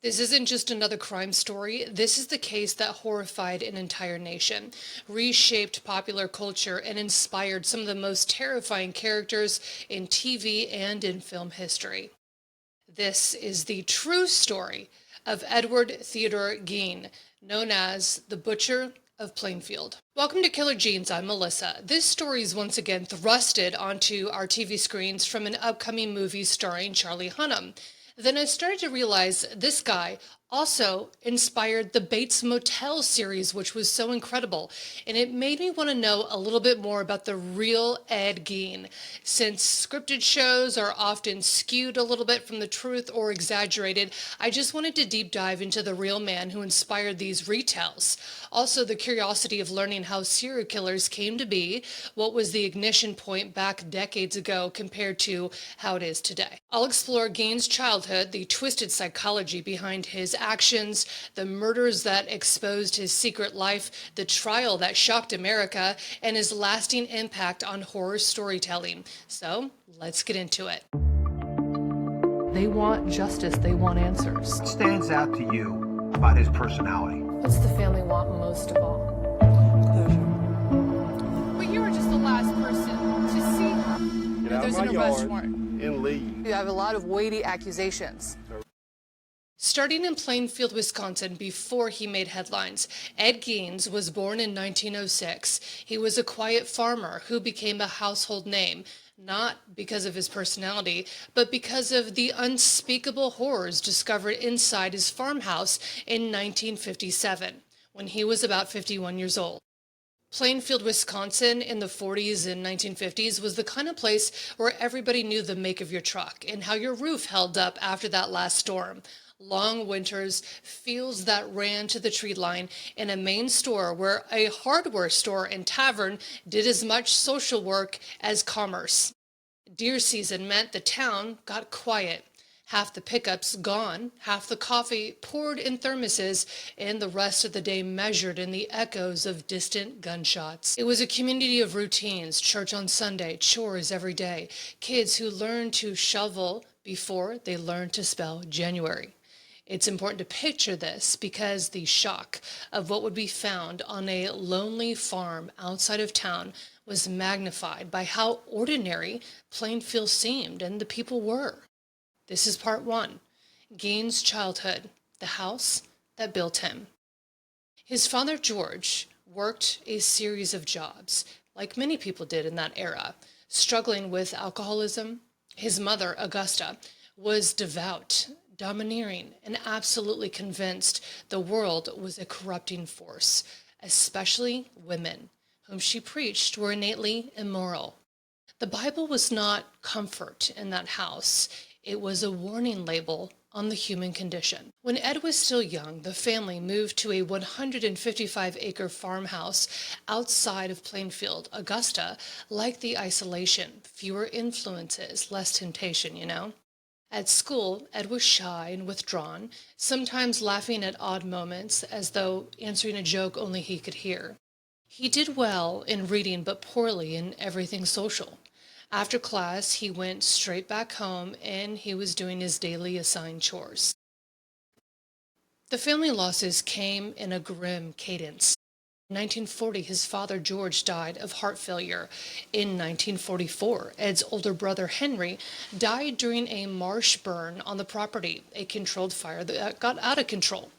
This isn't just another crime story. This is the case that horrified an entire nation, reshaped popular culture, and inspired some of the most terrifying characters in TV and in film history. This is the true story of Edward Theodore Gein, known as the Butcher of Plainfield. Welcome to Killer Genes. I'm Melissa. This story is once again thrusted onto our TV screens from an upcoming movie starring Charlie Hunnam. Then I started to realize this guy also inspired the Bates Motel series, which was so incredible. And it made me want to know a little bit more about the real Ed Gein. Since scripted shows are often skewed a little bit from the truth or exaggerated, I just wanted to deep dive into the real man who inspired these retells. Also, the curiosity of learning how serial killers came to be, what was the ignition point back decades ago compared to how it is today. I'll explore Gein's childhood, the twisted psychology behind his actions, the murders that exposed his secret life, the trial that shocked America, and his lasting impact on horror storytelling. So, let's get into it. They want justice, they want answers. What stands out to you about his personality? What's the family want most of all? Closure. But you were just the last person to see her. Get out There's of my an arrest yard warrant. and leave. You have a lot of weighty accusations. Starting in Plainfield, Wisconsin, before he made headlines, Ed Gein was born in 1906. He was a quiet farmer who became a household name, not because of his personality, but because of the unspeakable horrors discovered inside his farmhouse in 1957, when he was about 51 years old. Plainfield, Wisconsin in the 40s and 1950s was the kind of place where everybody knew the make of your truck and how your roof held up after that last storm. Long winters, fields that ran to the tree line, and a main store where a hardware store and tavern did as much social work as commerce. Deer season meant the town got quiet. Half the pickups gone, half the coffee poured in thermoses, and the rest of the day measured in the echoes of distant gunshots. It was a community of routines, church on Sunday, chores every day, kids who learned to shovel before they learned to spell January. It's important to picture this because the shock of what would be found on a lonely farm outside of town was magnified by how ordinary Plainfield seemed and the people were. This is part one, Gein's childhood, the house that built him. His father, George, worked a series of jobs, like many people did in that era, struggling with alcoholism. His mother, Augusta, was devout, domineering, and absolutely convinced the world was a corrupting force, especially women, whom she preached were innately immoral. The Bible was not comfort in that house. It was a warning label on the human condition. When Ed was still young, the family moved to a 155-acre farmhouse outside of Plainfield. Augusta liked the isolation, fewer influences, less temptation, you know? At school, Ed was shy and withdrawn, sometimes laughing at odd moments as though answering a joke only he could hear. He did well in reading but poorly in everything social. After class, he went straight back home and he was doing his daily assigned chores. The family losses came in a grim cadence. In 1940, his father George died of heart failure. In 1944, Ed's older brother Henry died during a marsh burn on the property, a controlled fire that got out of control.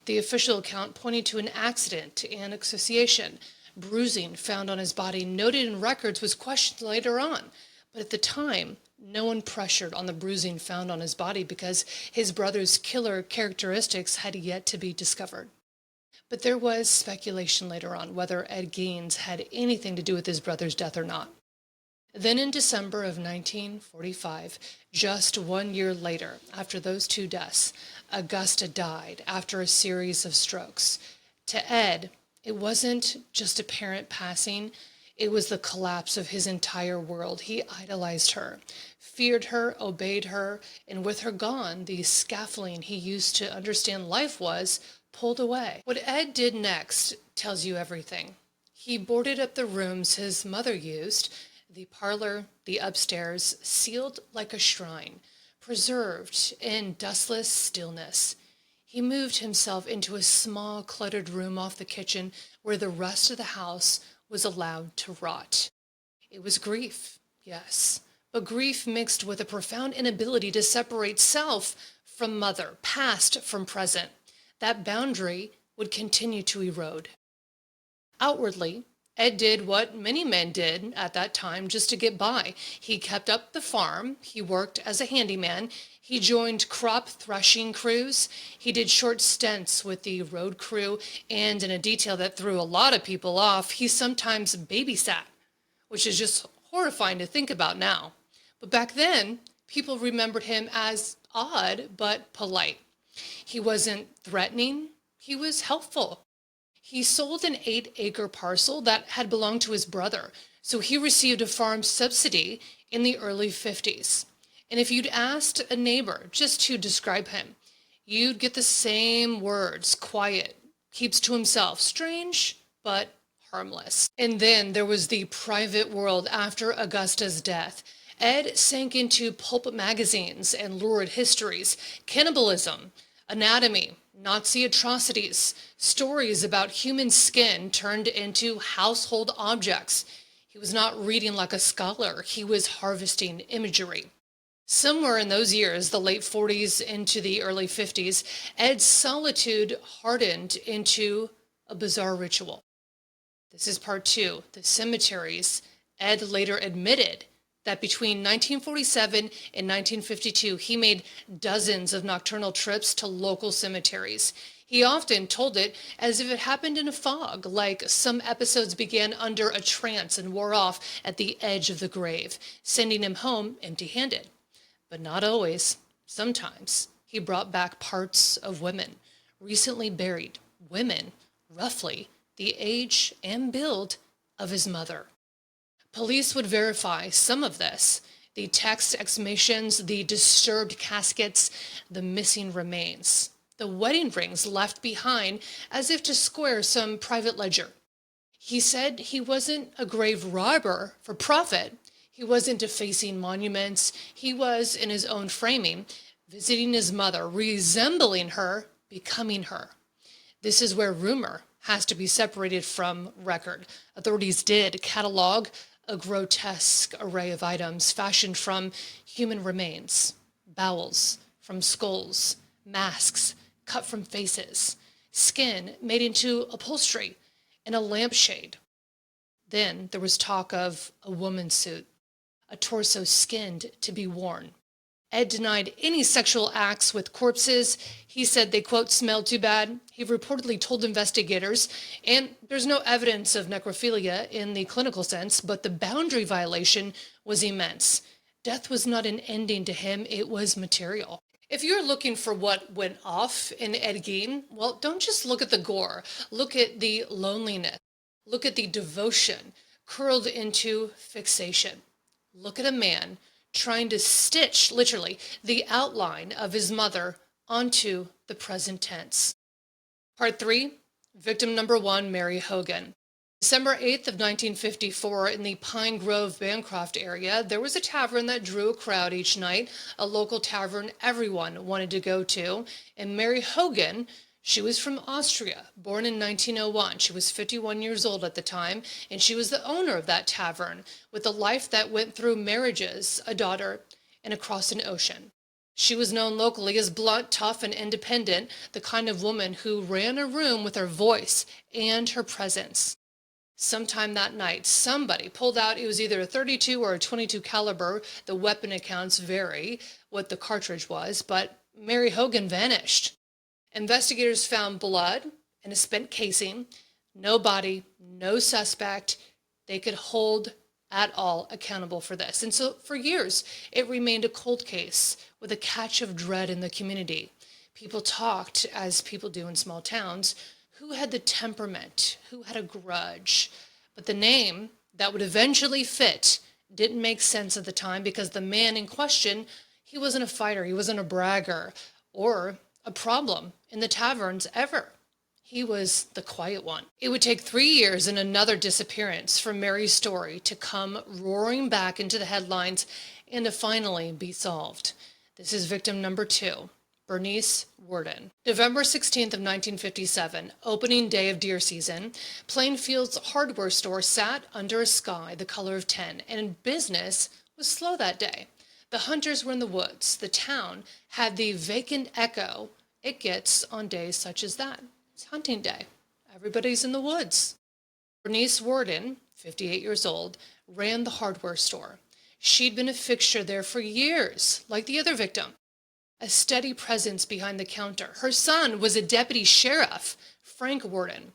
The official account pointed to an accident and asphyxiation. Bruising found on his body, noted in records, was questioned later on. But at the time, no one pressured on the bruising found on his body because his brother's killer characteristics had yet to be discovered. But there was speculation later on whether Ed Gein had anything to do with his brother's death or not. Then in December of 1945, just 1 year later, after those two deaths, Augusta died after a series of strokes. To Ed, it wasn't just a parent passing, it was the collapse of his entire world. He idolized her, feared her, obeyed her, and with her gone, the scaffolding he used to understand life was pulled away. What Ed did next tells you everything. He boarded up the rooms his mother used, the parlor, the upstairs, sealed like a shrine, preserved in dustless stillness. He moved himself into a small, cluttered room off the kitchen where the rest of the house was allowed to rot. It was grief, yes, but grief mixed with a profound inability to separate self from mother, past from present. That boundary would continue to erode. Outwardly, Ed did what many men did at that time just to get by. He kept up the farm, he worked as a handyman, he joined crop threshing crews, he did short stints with the road crew, and in a detail that threw a lot of people off, he sometimes babysat, which is just horrifying to think about now. But back then, people remembered him as odd but polite. He wasn't threatening, he was helpful. He sold an 8-acre parcel that had belonged to his brother, so he received a farm subsidy in the early 50s. And if you'd asked a neighbor just to describe him, you'd get the same words: quiet, keeps to himself, strange, but harmless. And then there was the private world after Augusta's death. Ed sank into pulp magazines and lurid histories, cannibalism, anatomy, Nazi atrocities, stories about human skin turned into household objects. He was not reading like a scholar, he was harvesting imagery. Somewhere in those years, the late 40s into the early 50s, Ed's solitude hardened into a bizarre ritual. This is part 2, the cemeteries. Ed later admitted that between 1947 and 1952, he made dozens of nocturnal trips to local cemeteries. He often told it as if it happened in a fog, like some episodes began under a trance and wore off at the edge of the grave, sending him home empty-handed. But not always. Sometimes he brought back parts of women, recently buried women, roughly the age and build of his mother. Police would verify some of this: the text exhumations, the disturbed caskets, the missing remains, the wedding rings left behind as if to square some private ledger. He said he wasn't a grave robber for profit. He wasn't defacing monuments. He was, in his own framing, visiting his mother, resembling her, becoming her. This is where rumor has to be separated from record. Authorities did catalog a grotesque array of items fashioned from human remains, bowels from skulls, masks cut from faces, skin made into upholstery, and a lampshade. Then there was talk of a woman's suit, a torso skinned to be worn. Ed denied any sexual acts with corpses. He said they, quote, smelled too bad. He reportedly told investigators, and there's no evidence of necrophilia in the clinical sense, but the boundary violation was immense. Death was not an ending to him, it was material. If you're looking for what went off in Ed Gein, well, don't just look at the gore. Look at the loneliness. Look at the devotion curled into fixation. Look at a man trying to stitch, literally, the outline of his mother onto the present tense. Part 3, victim number 1, Mary Hogan. December 8th of 1954, in the Pine Grove, Bancroft area, there was a tavern that drew a crowd each night, a local tavern everyone wanted to go to, and Mary Hogan, she was from Austria, born in 1901. She was 51 years old at the time, and she was the owner of that tavern, with a life that went through marriages, a daughter, and across an ocean. She was known locally as blunt, tough, and independent, the kind of woman who ran a room with her voice and her presence. Sometime that night, somebody pulled out, it was either a 32 or a 22 caliber, the weapon accounts vary what the cartridge was, but Mary Hogan vanished. Investigators found blood and a spent casing, no body, no suspect they could hold at all accountable for this. And so for years, it remained a cold case with a catch of dread in the community. People talked, as people do in small towns, who had the temperament, who had a grudge. But the name that would eventually fit didn't make sense at the time because the man in question, he wasn't a fighter, he wasn't a bragger, or a problem in the taverns ever. He was the quiet one. It would take 3 years and another disappearance for Mary's story to come roaring back into the headlines and to finally be solved. This is victim number 2, Bernice Worden. November 16th of 1957, opening day of deer season, Plainfield's hardware store sat under a sky the color of tin, and business was slow that day. The hunters were in the woods. The town had the vacant echo it gets on days such as that. It's hunting day. Everybody's in the woods. Bernice Worden, 58 years old, ran the hardware store. She'd been a fixture there for years, like the other victim. A steady presence behind the counter. Her son was a deputy sheriff, Frank Worden.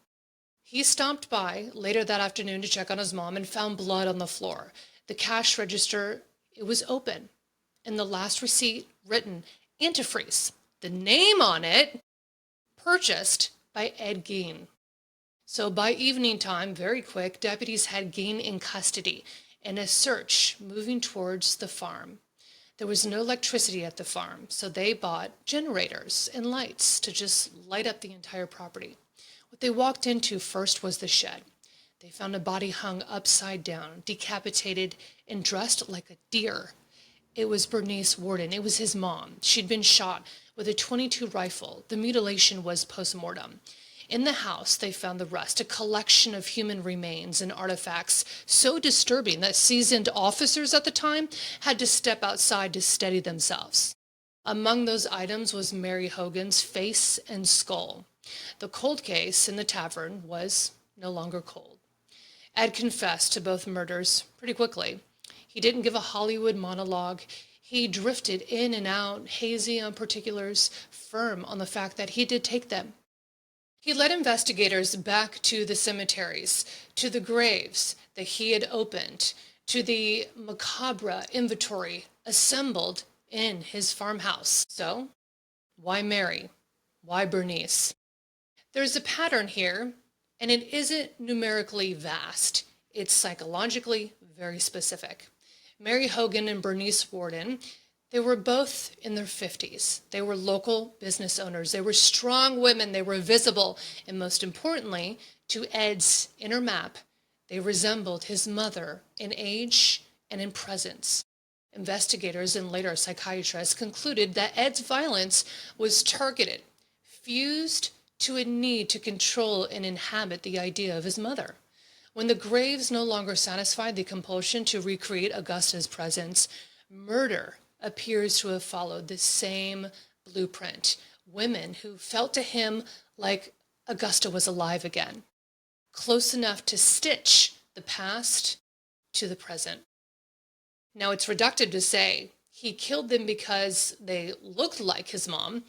He stopped by later that afternoon to check on his mom and found blood on the floor. The cash register, it was open, and the last receipt written, antifreeze, the name on it, purchased by Ed Gein. So by evening time, very quick, deputies had Gein in custody and a search moving towards the farm. There was no electricity at the farm, so they bought generators and lights to just light up the entire property. What they walked into first was the shed. They found a body hung upside down, decapitated, and dressed like a deer. It was Bernice Worden. It was his mom. She'd been shot with a .22 rifle. The mutilation was post-mortem. In the house, they found the rest, a collection of human remains and artifacts so disturbing that seasoned officers at the time had to step outside to steady themselves. Among those items was Mary Hogan's face and skull. The cold case in the tavern was no longer cold. Ed confessed to both murders pretty quickly. He didn't give a Hollywood monologue. He drifted in and out, hazy on particulars, firm on the fact that he did take them. He led investigators back to the cemeteries, to the graves that he had opened, to the macabre inventory assembled in his farmhouse. So, why Mary? Why Bernice? There's a pattern here, and it isn't numerically vast. It's psychologically very specific. Mary Hogan and Bernice Worden, they were both in their 50s. They were local business owners. They were strong women. They were visible. And most importantly, to Ed's inner map, they resembled his mother in age and in presence. Investigators and later psychiatrists concluded that Ed's violence was targeted, fused to a need to control and inhabit the idea of his mother. When the graves no longer satisfied the compulsion to recreate Augusta's presence, murder appears to have followed the same blueprint. Women who felt to him like Augusta was alive again, close enough to stitch the past to the present. Now, it's reductive to say he killed them because they looked like his mom.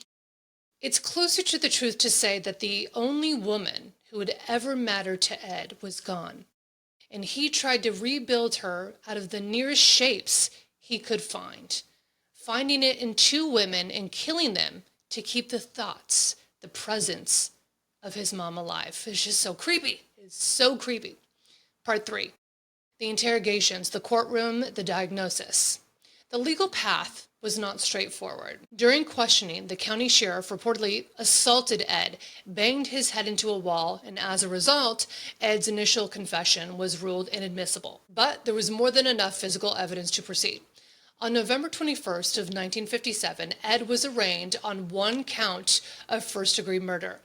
It's closer to the truth to say that the only woman who had ever mattered to Ed was gone, and he tried to rebuild her out of the nearest shapes he could find, finding it in two women and killing them to keep the thoughts, the presence of his mom alive. It's just so creepy. It's so creepy. Part 3. The interrogations, the courtroom, the diagnosis. The legal path was not straightforward. During questioning, the county sheriff reportedly assaulted Ed, banged his head into a wall, and as a result, Ed's initial confession was ruled inadmissible. But there was more than enough physical evidence to proceed. On November 21st of 1957, Ed was arraigned on one count of first-degree murder.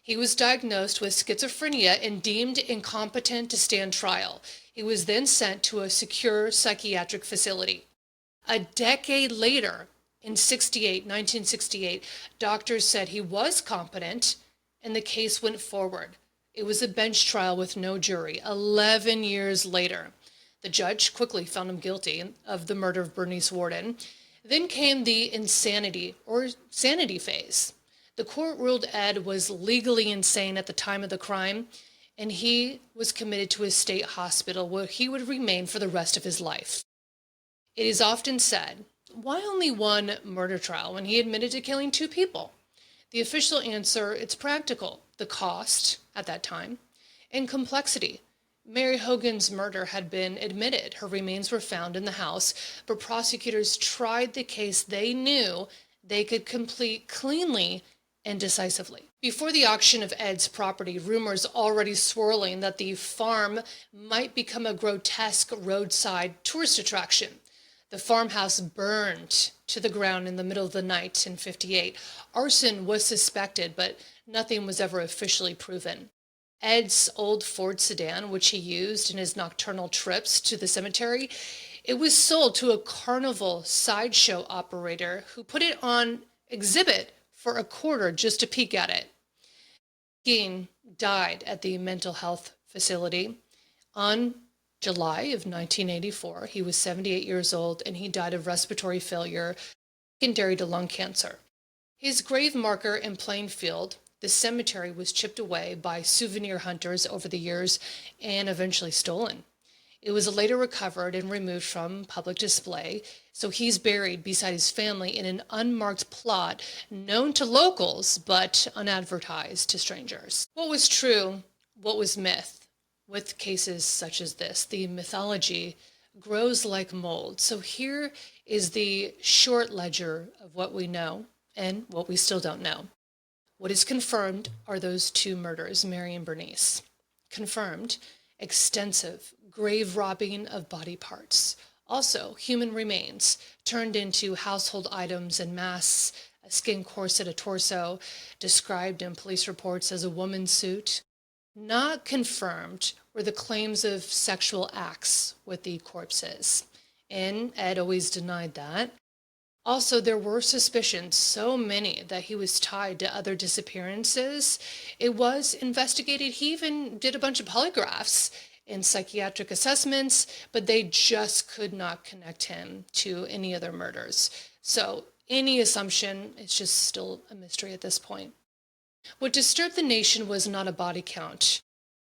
He was diagnosed with schizophrenia and deemed incompetent to stand trial. He was then sent to a secure psychiatric facility. A decade later, in 1968, doctors said he was competent, and the case went forward. It was a bench trial with no jury. 11 years later, the judge quickly found him guilty of the murder of Bernice Worden. Then came the insanity or sanity phase. The court ruled Ed was legally insane at the time of the crime, and he was committed to a state hospital where he would remain for the rest of his life. It is often said, why only one murder trial when he admitted to killing two people? The official answer, it's practical. The cost, at that time, and complexity. Mary Hogan's murder had been admitted. Her remains were found in the house, but prosecutors tried the case they knew they could complete cleanly and decisively. Before the auction of Ed's property, rumors already swirling that the farm might become a grotesque roadside tourist attraction. The farmhouse burned to the ground in the middle of the night in 58. Arson was suspected, but nothing was ever officially proven. Ed's old Ford sedan, which he used in his nocturnal trips to the cemetery, it was sold to a carnival sideshow operator who put it on exhibit for a quarter just to peek at it. Gein died at the mental health facility on July of 1984. He was 78 years old, and he died of respiratory failure secondary to lung cancer. His grave marker in Plainfield, the cemetery, was chipped away by souvenir hunters over the years and eventually stolen. It was later recovered and removed from public display, so he's buried beside his family in an unmarked plot known to locals but unadvertised to strangers. What was true? What was myth? With cases such as this, the mythology grows like mold. So here is the short ledger of what we know and what we still don't know. What is confirmed are those two murders, Mary and Bernice. Confirmed, extensive grave robbing of body parts. Also, human remains turned into household items en masse, a skin corset, a torso, described in police reports as a woman's suit. Not confirmed were the claims of sexual acts with the corpses, and Ed always denied that. Also, there were suspicions, so many, that he was tied to other disappearances. It was investigated. He even did a bunch of polygraphs and psychiatric assessments, but they just could not connect him to any other murders. So any assumption is just still a mystery at this point. What disturbed the nation was not a body count.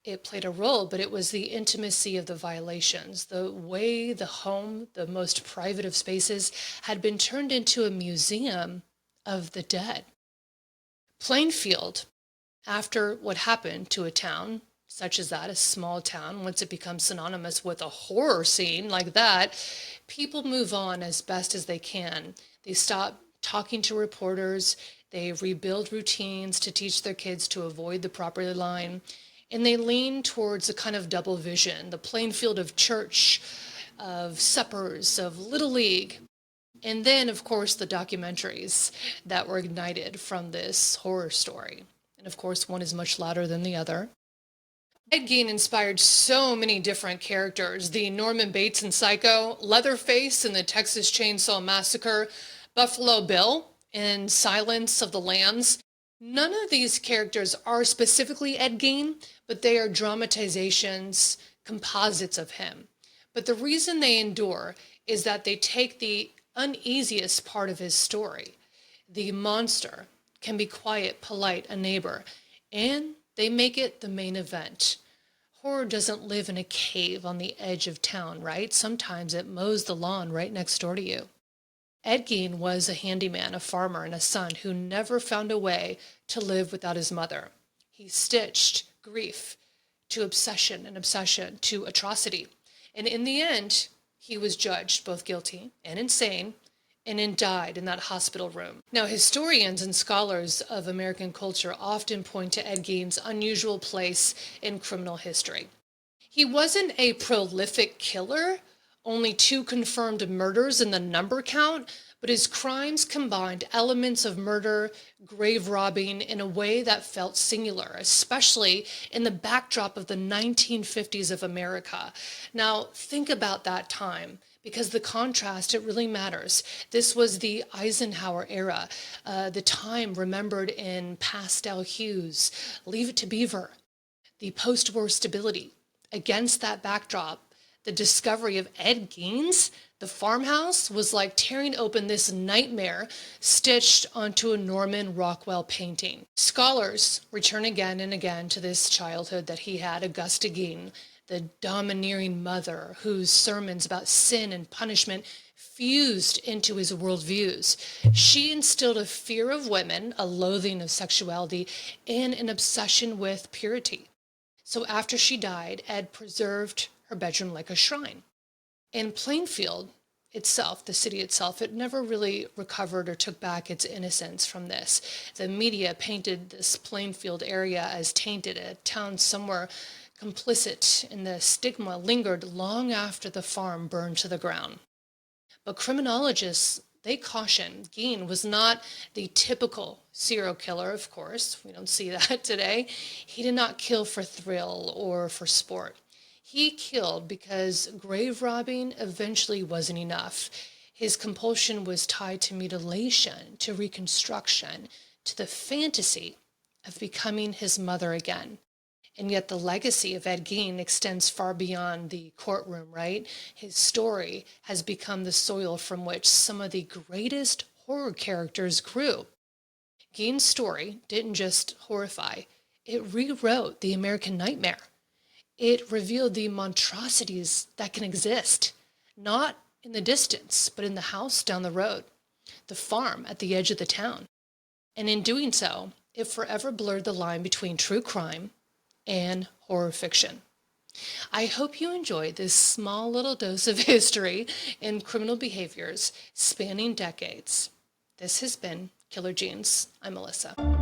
It played a role, but it was the intimacy of the violations, the way the home, the most private of spaces, had been turned into a museum of the dead. Plainfield, after what happened to a town such as that, a small town, once it becomes synonymous with a horror scene like that, people move on as best as they can. They stop talking to reporters, they rebuild routines to teach their kids to avoid the property line, and they lean towards a kind of double vision, the Plainfield of church, of suppers, of Little League, and then, of course, the documentaries that were ignited from this horror story. And of course, one is much louder than the other. Ed Gein inspired so many different characters. The Norman Bates in Psycho, Leatherface in the Texas Chainsaw Massacre, Buffalo Bill in Silence of the Lambs. None of these characters are specifically Ed Gein, but they are dramatizations, composites of him. But the reason they endure is that they take the uneasiest part of his story. The monster can be quiet, polite, a neighbor, and they make it the main event. Horror doesn't live in a cave on the edge of town, right? Sometimes it mows the lawn right next door to you. Ed Gein was a handyman, a farmer, and a son who never found a way to live without his mother. He stitched grief to obsession and obsession to atrocity. And in the end, he was judged both guilty and insane, and then died in that hospital room. Now, historians and scholars of American culture often point to Ed Gein's unusual place in criminal history. He wasn't a prolific killer, only 2 confirmed murders in the number count, but his crimes combined elements of murder, grave robbing in a way that felt singular, especially in the backdrop of the 1950s of America. Now, think about that time, because the contrast, it really matters. This was the Eisenhower era, the time remembered in pastel hues, Leave It to Beaver, the post-war stability. Against that backdrop, the discovery of Ed Gein's The Farmhouse was like tearing open this nightmare stitched onto a Norman Rockwell painting. Scholars return again and again to this childhood that he had, Augusta Gein, the domineering mother whose sermons about sin and punishment fused into his worldviews. She instilled a fear of women, a loathing of sexuality, and an obsession with purity. So after she died, Ed preserved her bedroom like a shrine. In Plainfield itself, the city itself, it never really recovered or took back its innocence from this. The media painted this Plainfield area as tainted, a town somewhere complicit, and the stigma lingered long after the farm burned to the ground. But criminologists, they caution Gein was not the typical serial killer, of course. We don't see that today. He did not kill for thrill or for sport. He killed because grave robbing eventually wasn't enough. His compulsion was tied to mutilation, to reconstruction, to the fantasy of becoming his mother again. And yet the legacy of Ed Gein extends far beyond the courtroom, right? His story has become the soil from which some of the greatest horror characters grew. Gein's story didn't just horrify, it rewrote the American nightmare. It revealed the monstrosities that can exist, not in the distance, but in the house down the road, the farm at the edge of the town. And in doing so, it forever blurred the line between true crime and horror fiction. I hope you enjoyed this small little dose of history and criminal behaviors spanning decades. This has been Killer Genes. I'm Melissa.